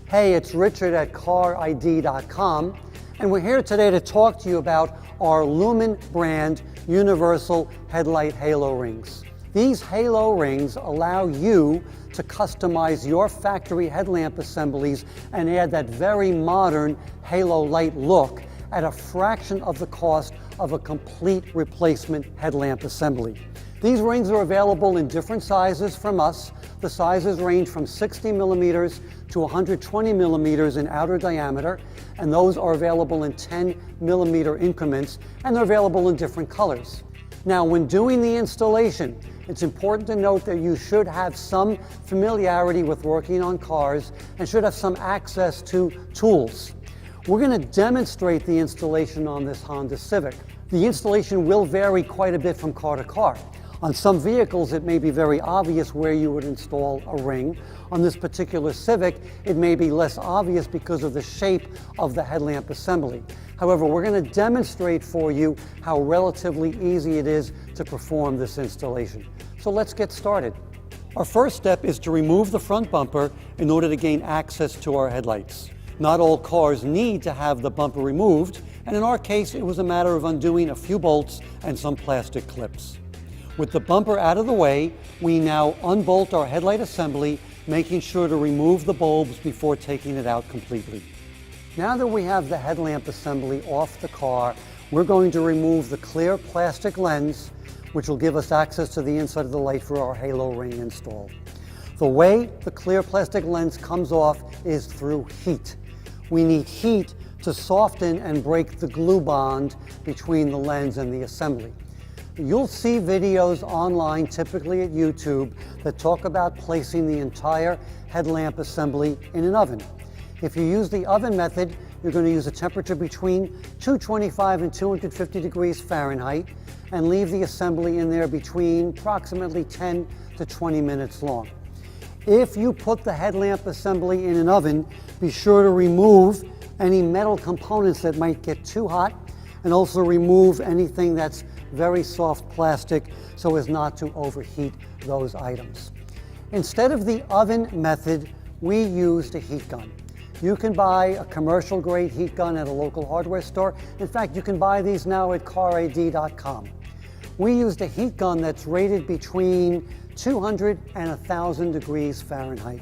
Hey, it's Richard at CarID.com, and we're here today to talk to you about our Lumen brand universal headlight halo rings. These halo rings allow you to customize your factory headlamp assemblies and add that very modern halo light look at a fraction of the cost of a complete replacement headlamp assembly. These rings are available in different sizes from us. The sizes range from 60 millimeters to 120 millimeters in outer diameter, and those are available in 10 millimeter increments, and they're available in different colors. Now, when doing the installation, it's important to note that you should have some familiarity with working on cars and should have some access to tools. We're going to demonstrate the installation on this Honda Civic. The installation will vary quite a bit from car to car. On some vehicles, it may be very obvious where you would install a ring. On this particular Civic, it may be less obvious because of the shape of the headlamp assembly. However, we're going to demonstrate for you how relatively easy it is to perform this installation. So let's get started. Our first step is to remove the front bumper in order to gain access to our headlights. Not all cars need to have the bumper removed, and in our case, it was a matter of undoing a few bolts and some plastic clips. With the bumper out of the way, we now unbolt our headlight assembly, making sure to remove the bulbs before taking it out completely. Now that we have the headlamp assembly off the car, we're going to remove the clear plastic lens, which will give us access to the inside of the light for our halo ring install. The way the clear plastic lens comes off is through heat. We need heat to soften and break the glue bond between the lens and the assembly. You'll see videos online, typically at YouTube, that talk about placing the entire headlamp assembly in an oven. If you use the oven method, you're going to use a temperature between 225 and 250 degrees Fahrenheit and leave the assembly in there between approximately 10 to 20 minutes long. If you put the headlamp assembly in an oven, be sure to remove any metal components that might get too hot, and also remove anything that's very soft plastic so as not to overheat those items. Instead of the oven method, we used a heat gun. You can buy a commercial grade heat gun at a local hardware store. In fact, you can buy these now at CarID.com. We used a heat gun that's rated between 200 and 1,000 degrees Fahrenheit.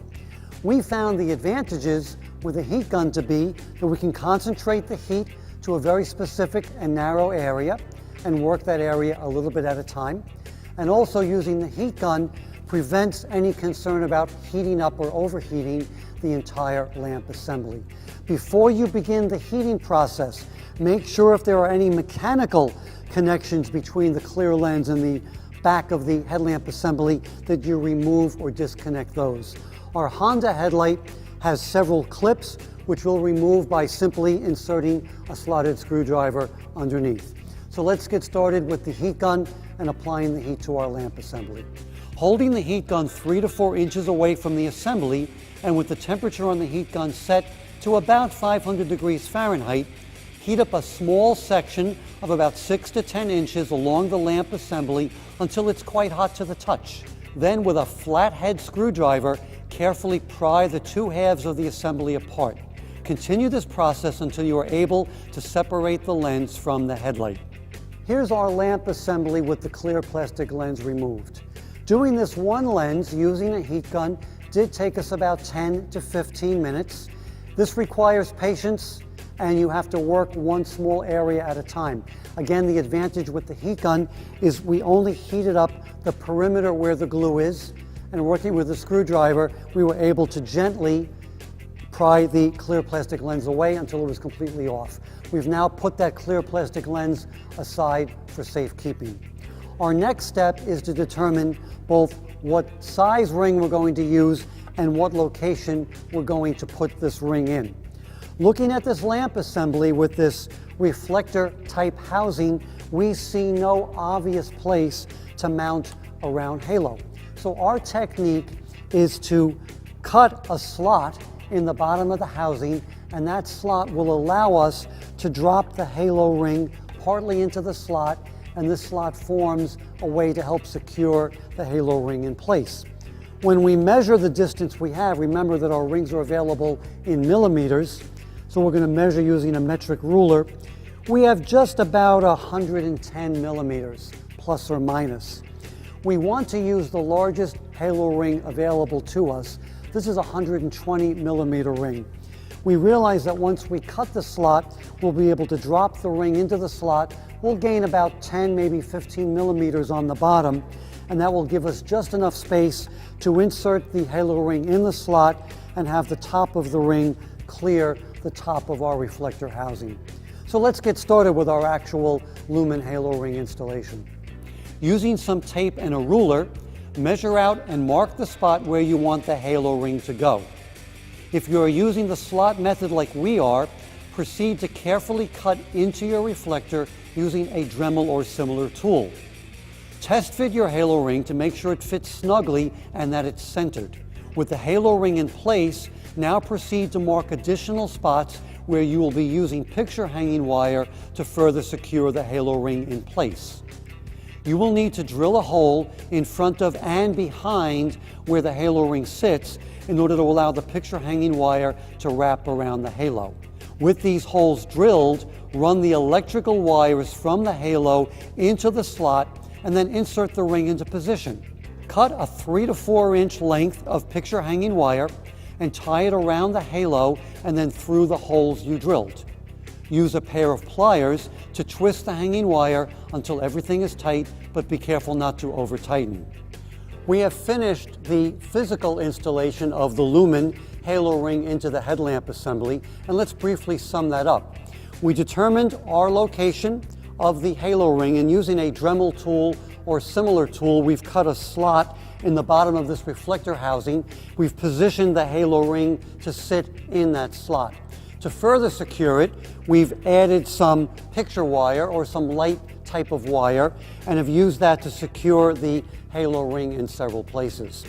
We found the advantages with a heat gun to be that we can concentrate the heat to a very specific and narrow area and work that area a little bit at a time. And also, using the heat gun prevents any concern about heating up or overheating the entire lamp assembly. Before you begin the heating process, make sure if there are any mechanical connections between the clear lens and the back of the headlamp assembly that you remove or disconnect those. Our Honda headlight has several clips which we'll remove by simply inserting a slotted screwdriver underneath. So let's get started with the heat gun and applying the heat to our lamp assembly. Holding the heat gun 3 to 4 inches away from the assembly and with the temperature on the heat gun set to about 500 degrees Fahrenheit, heat up a small section of about 6 to 10 inches along the lamp assembly until it's quite hot to the touch. Then, with a flathead screwdriver, carefully pry the two halves of the assembly apart. Continue this process until you are able to separate the lens from the headlight. Here's our lamp assembly with the clear plastic lens removed. Doing this one lens using a heat gun did take us about 10 to 15 minutes. This requires patience, and you have to work one small area at a time. Again, the advantage with the heat gun is we only heated up the perimeter where the glue is, and working with the screwdriver, we were able to gently pry the clear plastic lens away until it was completely off. We've now put that clear plastic lens aside for safekeeping. Our next step is to determine both what size ring we're going to use and what location we're going to put this ring in. Looking at this lamp assembly with this reflector type housing, we see no obvious place to mount a round halo. So our technique is to cut a slot in the bottom of the housing, and that slot will allow us to drop the halo ring partly into the slot, and this slot forms a way to help secure the halo ring in place. When we measure the distance we have, remember that our rings are available in millimeters, so we're going to measure using a metric ruler. We have just about 110 millimeters, plus or minus. We want to use the largest halo ring available to us. This is a 120 millimeter ring. We realize that once we cut the slot, we'll be able to drop the ring into the slot. We'll gain about 10, maybe 15 millimeters on the bottom, and that will give us just enough space to insert the halo ring in the slot and have the top of the ring clear the top of our reflector housing. So let's get started with our actual lumen halo ring installation. Using some tape and a ruler, measure out and mark the spot where you want the halo ring to go. If you are using the slot method like we are, proceed to carefully cut into your reflector using a Dremel or similar tool. Test fit your halo ring to make sure it fits snugly and that it's centered. With the halo ring in place, now proceed to mark additional spots where you will be using picture hanging wire to further secure the halo ring in place. You will need to drill a hole in front of and behind where the halo ring sits in order to allow the picture hanging wire to wrap around the halo. With these holes drilled, run the electrical wires from the halo into the slot and then insert the ring into position. Cut a 3 to 4 inch length of picture hanging wire and tie it around the halo and then through the holes you drilled. Use a pair of pliers to twist the hanging wire until everything is tight, but be careful not to over tighten. We have finished the physical installation of the lumen halo ring into the headlamp assembly, and let's briefly sum that up. We determined our location of the halo ring, and using a Dremel tool or similar tool, we've cut a slot in the bottom of this reflector housing. We've positioned the halo ring to sit in that slot. To further secure it, we've added some picture wire or some light type of wire and have used that to secure the halo ring in several places.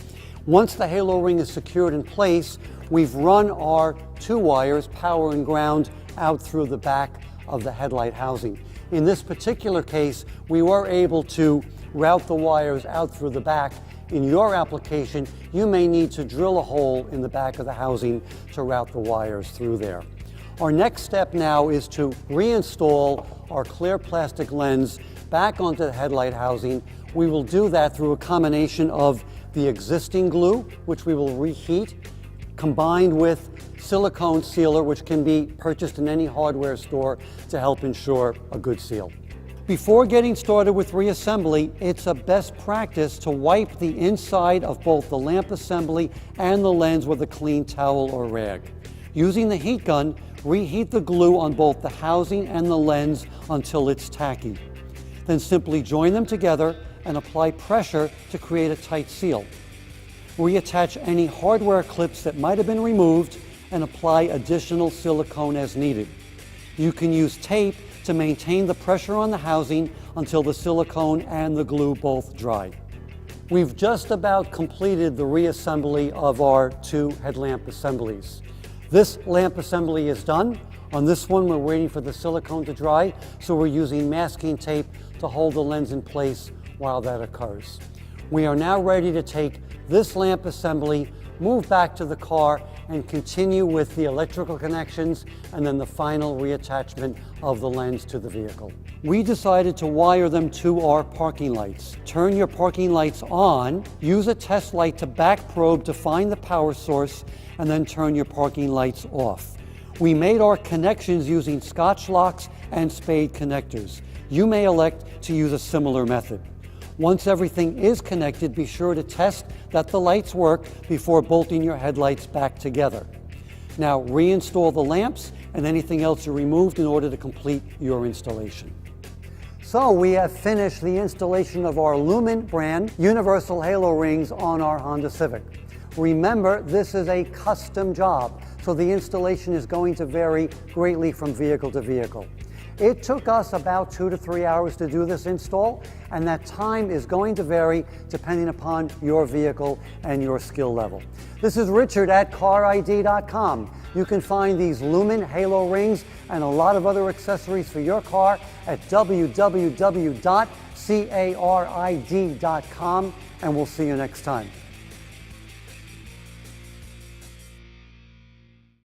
Once the halo ring is secured in place, we've run our 2 wires, power and ground, out through the back of the headlight housing. In this particular case, we were able to route the wires out through the back. In your application, you may need to drill a hole in the back of the housing to route the wires through there. Our next step now is to reinstall our clear plastic lens back onto the headlight housing. We will do that through a combination of the existing glue, which we will reheat, combined with silicone sealer, which can be purchased in any hardware store to help ensure a good seal. Before getting started with reassembly, it's a best practice to wipe the inside of both the lamp assembly and the lens with a clean towel or rag. Using the heat gun, reheat the glue on both the housing and the lens until it's tacky. Then simply join them together and apply pressure to create a tight seal. Reattach any hardware clips that might have been removed and apply additional silicone as needed. You can use tape to maintain the pressure on the housing until the silicone and the glue both dry. We've just about completed the reassembly of our 2 headlamp assemblies. This lamp assembly is done. On this one, we're waiting for the silicone to dry, so we're using masking tape to hold the lens in place while that occurs. We are now ready to take this lamp assembly, move back to the car, and continue with the electrical connections and then the final reattachment of the lens to the vehicle. We decided to wire them to our parking lights. Turn your parking lights on, use a test light to back probe to find the power source, and then turn your parking lights off. We made our connections using Scotch locks and spade connectors. You may elect to use a similar method. Once everything is connected, be sure to test that the lights work before bolting your headlights back together. Now reinstall the lamps and anything else you removed in order to complete your installation. So we have finished the installation of our Lumen brand universal halo rings on our Honda Civic. Remember, this is a custom job, so the installation is going to vary greatly from vehicle to vehicle. It took us about 2 to 3 hours to do this install, and that time is going to vary depending upon your vehicle and your skill level. This is Richard at CarID.com. You can find these Lumen halo rings and a lot of other accessories for your car at www.carid.com, and we'll see you next time.